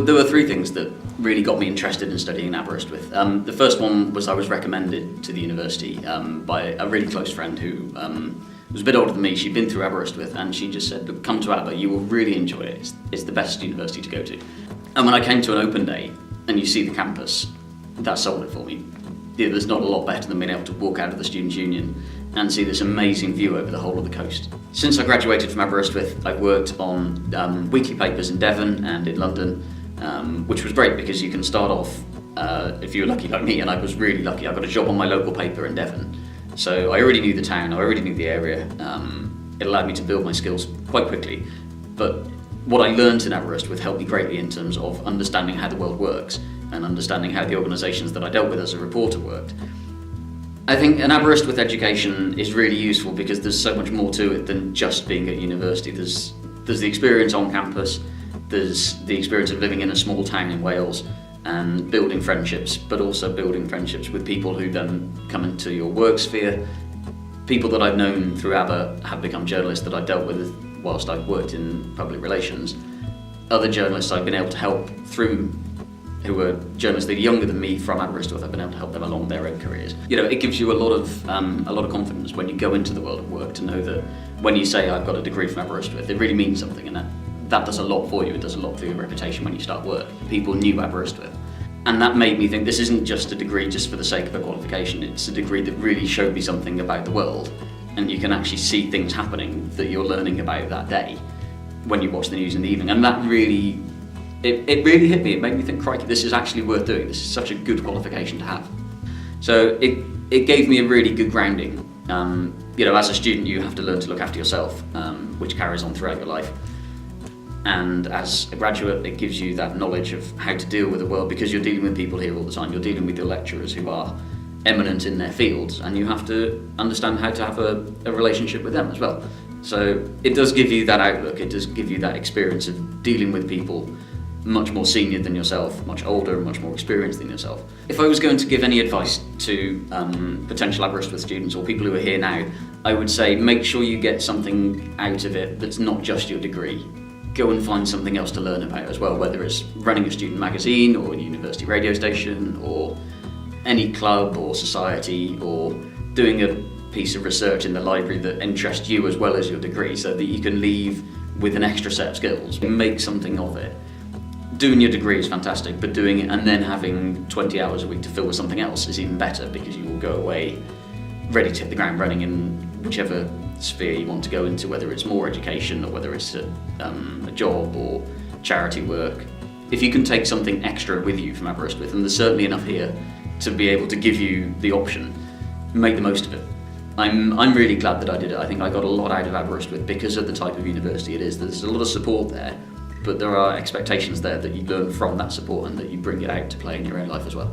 were three things that really got me interested in studying in Aberystwyth. The first one was I was recommended to the university by a really close friend who was a bit older than me. She'd been through Aberystwyth and she just said, "Look, come to Aber, you will really enjoy it. It's the best university to go to." And when I came to an open day and you see the campus, that sold it for me. Yeah, there's not a lot better than being able to walk out of the Students' Union and see this amazing view over the whole of the coast. Since I graduated from Aberystwyth, I've worked on weekly papers in Devon and in London, which was great because you can start off, if you were lucky like me, and I was really lucky, I got a job on my local paper in Devon. So I already knew the town, I already knew the area. It allowed me to build my skills quite quickly. But what I learned in Aberystwyth helped me greatly in terms of understanding how the world works and understanding how the organisations that I dealt with as a reporter worked. I think an Aberystwyth education is really useful because there's so much more to it than just being at university. There's the experience on campus, there's the experience of living in a small town in Wales and building friendships, but also building friendships with people who then come into your work sphere. People that I've known through Aber have become journalists that I dealt with whilst I've worked in public relations. Other journalists I've been able to help through, who were journalists that are younger than me from Aberystwyth, I've been able to help them along their own careers. You know, it gives you a lot of confidence when you go into the world of work to know that when you say I've got a degree from Aberystwyth, it really means something, and that does a lot for you. It does a lot for your reputation when you start work. People knew Aberystwyth. And that made me think this isn't just a degree just for the sake of a qualification, it's a degree that really showed me something about the world, and you can actually see things happening that you're learning about that day when you watch the news in the evening. And that really, it really hit me. It made me think, crikey, this is actually worth doing. This is such a good qualification to have. So it gave me a really good grounding. You know, as a student, you have to learn to look after yourself, which carries on throughout your life. And as a graduate, it gives you that knowledge of how to deal with the world because you're dealing with people here all the time. You're dealing with your lecturers who are eminent in their fields, and you have to understand how to have a relationship with them as well. So it does give you that outlook, it does give you that experience of dealing with people much more senior than yourself, much older and much more experienced than yourself. If I was going to give any advice to potential Aberystwyth students or people who are here now, I would say make sure you get something out of it that's not just your degree. Go and find something else to learn about as well, whether it's running a student magazine or a university radio station or any club or society or doing a piece of research in the library that interests you as well as your degree so that you can leave with an extra set of skills. Make something of it. Doing your degree is fantastic, but doing it and then having 20 hours a week to fill with something else is even better because you will go away ready to hit the ground running in whichever sphere you want to go into, whether it's more education or whether it's a job or charity work. If you can take something extra with you from Aberystwyth, and there's certainly enough here to be able to give you the option, make the most of it. I'm really glad that I did it. I think I got a lot out of Aberystwyth because of the type of university it is. There's a lot of support there, but there are expectations there that you learn from that support and that you bring it out to play in your own life as well.